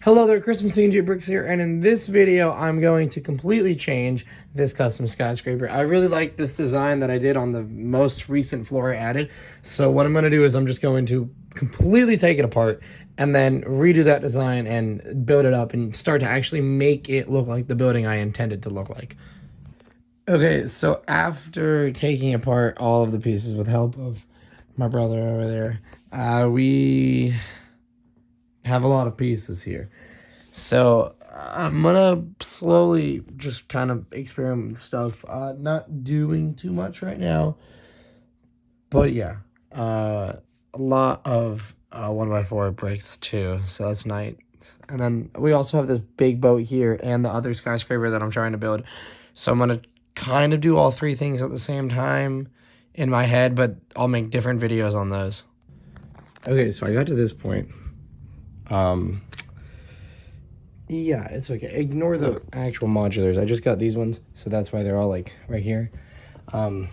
Hello there, Chris from CandGStudios here, and in this video, I'm going to completely change this custom skyscraper. I really like this design that I did on the most recent floor I added, so what I'm going to do is I'm just going to completely take it apart and then redo that design and build it up and start to actually make it look like the building I intended to look like. Okay, so after taking apart all of the pieces with help of my brother over there, we have a lot of pieces here. So I'm gonna slowly just kind of experiment with stuff. Not doing too much right now, but yeah, a lot of 1x4 bricks too, so that's nice. And then we also have this big boat here and the other skyscraper that I'm trying to build. So I'm gonna kind of do all three things at the same time in my head, but I'll make different videos on those. Okay, so I got to this point. Yeah, it's okay. Ignore the actual modulars. I just got these ones, so that's why they're all like right here. The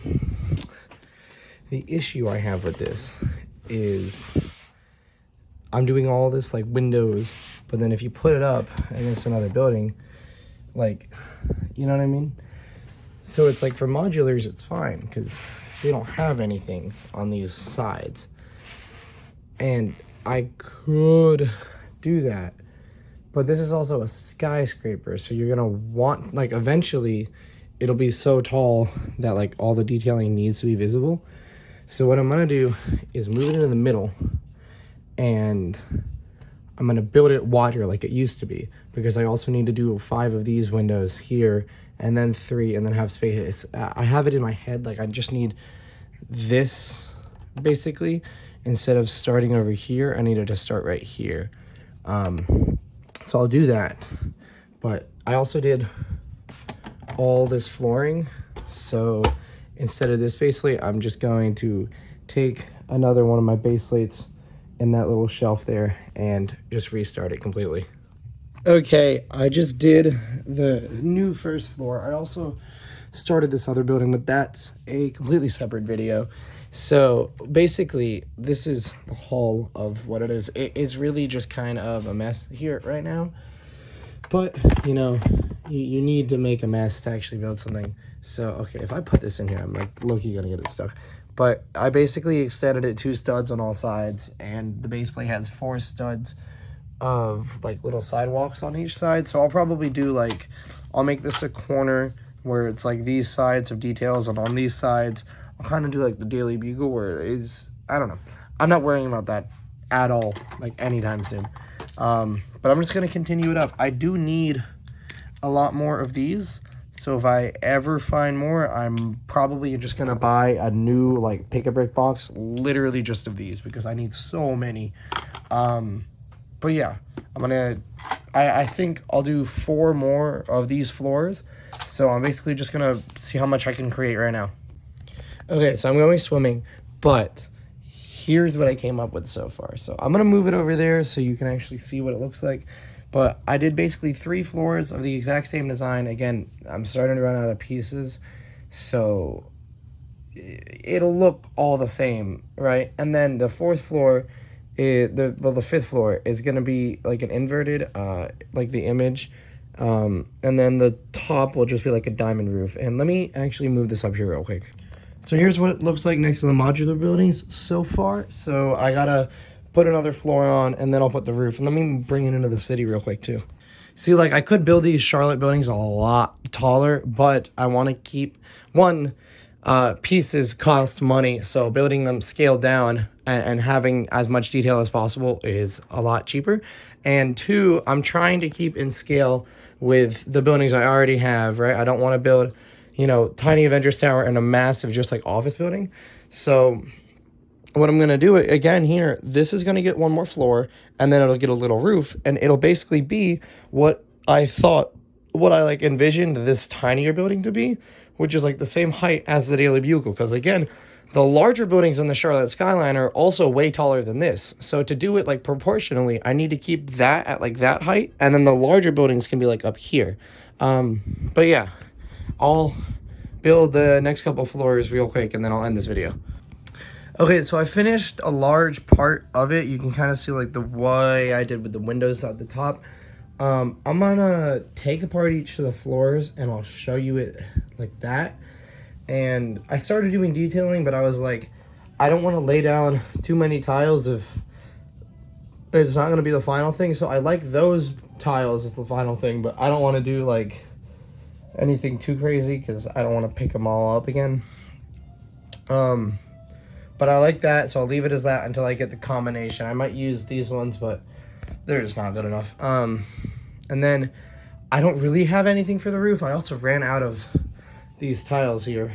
issue I have with this is I'm doing all this like windows, but then if you put it up against another building, like, you know what I mean? So it's like for modulars, it's fine because they don't have anything on these sides. And I could do that, but this is also a skyscraper, so you're gonna want, like, eventually it'll be so tall that like all the detailing needs to be visible. So what I'm gonna do is move it into the middle, and I'm gonna build it wider like it used to be, because I also need to do 5 of these windows here and then 3 and then have space. I have it in my head, like I just need this basically. Instead of starting over here, I needed to start right here. So I'll do that. But I also did all this flooring. So instead of this base plate, I'm just going to take another one of my base plates in that little shelf there and just restart it completely. Okay, I just did the new first floor. I also started this other building, but that's a completely separate video. So basically, this is the haul of what it is. It is really just kind of a mess here right now. But, you know, you need to make a mess to actually build something. So, okay, if I put this in here, I'm like low-key gonna get it stuck. But I basically extended it 2 studs on all sides, and the base plate has 4 studs of like little sidewalks on each side. So I'll probably do like, I'll make this a corner where it's like these sides of details, and on these sides I'll kind of do like the Daily Bugle where it is, I don't know. I'm not worrying about that at all, like anytime soon. But I'm just going to continue it up. I do need a lot more of these. So if I ever find more, I'm probably just going to buy a new like pick-a-brick box, literally just of these, because I need so many. But yeah, I think I'll do 4 more of these floors. So I'm basically just going to see how much I can create right now. Okay, so I'm going swimming, but here's what I came up with so far. So I'm going to move it over there so you can actually see what it looks like. But I did basically 3 floors of the exact same design. Again, I'm starting to run out of pieces, so it'll look all the same, right? And then the 4th floor, the 5th floor is going to be like an inverted, like the image. And then the top will just be like a diamond roof. And let me actually move this up here real quick. So here's what it looks like next to the modular buildings so far. So I gotta put another floor on, and then I'll put the roof. And let me bring it into the city real quick too. See, like I could build these Charlotte buildings a lot taller, but I want to keep, one, pieces cost money. So building them scaled down and having as much detail as possible is a lot cheaper. And 2, I'm trying to keep in scale with the buildings I already have, right? I don't want to build, you know, tiny Avengers Tower and a massive just like office building. So what I'm going to do again here, this is going to get 1 more floor, and then it'll get a little roof, and it'll basically be what I like envisioned this tinier building to be, which is like the same height as the Daily Bugle. Because again, the larger buildings in the Charlotte skyline are also way taller than this. So to do it like proportionally, I need to keep that at like that height, and then the larger buildings can be like up here. But yeah, I'll build the next couple floors real quick, and then I'll end this video. Okay, so I finished a large part of it. You can kind of see like the way I did with the windows at the top. I'm gonna take apart each of the floors and I'll show you it like that. And I started doing detailing, but I was like, I don't want to lay down too many tiles if it's not going to be the final thing. So I like those tiles as the final thing, but I don't want to do like anything too crazy because I don't want to pick them all up again. But I like that, so I'll leave it as that until I get the combination. I might use these ones, but they're just not good enough. And then I don't really have anything for the roof. I also ran out of these tiles here.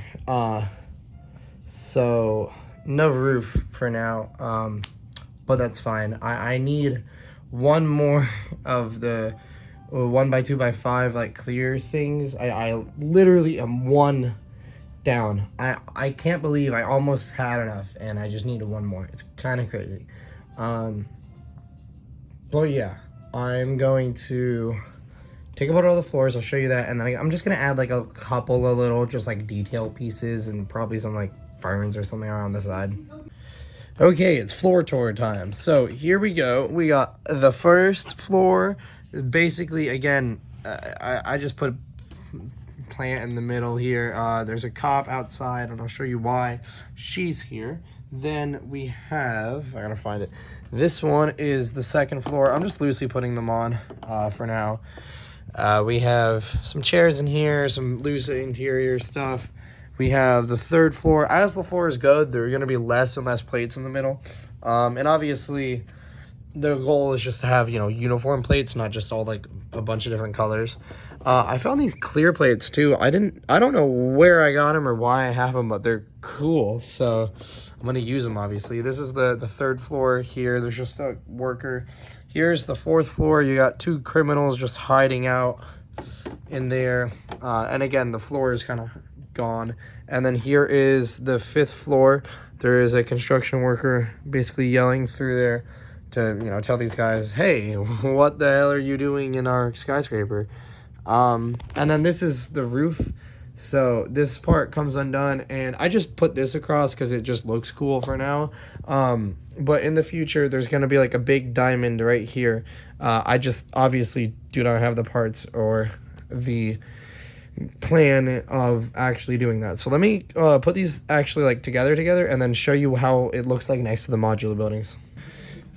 So no roof for now. But that's fine. I need one more of the 1x2x5 like clear things. I literally am one down. I can't believe I almost had enough and I just needed one more. It's kind of crazy. But yeah, I'm going to take apart all the floors. I'll show you that, and then I'm just gonna add like a couple of little just like detail pieces and probably some like ferns or something around the side. Okay, it's floor tour time. So here we go. We got the first floor. Basically, again, I just put a plant in the middle here. There's a cop outside, and I'll show you why she's here. Then we have, I gotta find it. This one is the second floor. I'm just loosely putting them on for now. We have some chairs in here, some loose interior stuff. We have the third floor. As the floors go, there are going to be less and less plates in the middle. And obviously, the goal is just to have, you know, uniform plates, not just all like a bunch of different colors. I found these clear plates too. I don't know where I got them or why I have them, but they're cool. So I'm going to use them, obviously. This is the third floor here. There's just a worker. Here's the fourth floor. You got two criminals just hiding out in there. And again, the floor is kind of gone. And then here is the fifth floor. There is a construction worker basically yelling through there to, you know, tell these guys, hey, what the hell are you doing in our skyscraper? And then this is the roof. So this part comes undone, and I just put this across because it just looks cool for now. But in the future, there's going to be like a big diamond right here. I just obviously do not have the parts or the plan of actually doing that. So let me put these actually like together and then show you how it looks like next to the modular buildings.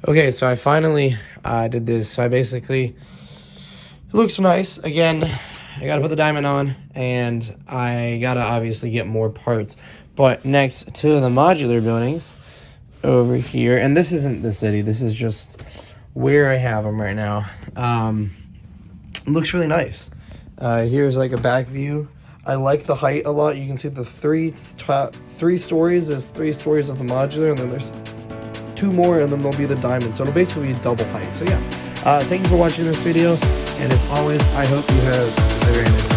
Okay, so I finally did this. So I basically, it looks nice. Again, I gotta put the diamond on, and I gotta obviously get more parts. But next to the modular buildings over here, and this isn't the city, this is just where I have them right now. It looks really nice. Here's like a back view. I like the height a lot. You can see the three stories. There's 3 stories of the modular, and then there's 2 more, and then there'll be the diamond. So it'll basically be double height. So yeah, thank you for watching this video, and as always, I hope you have a very nice day.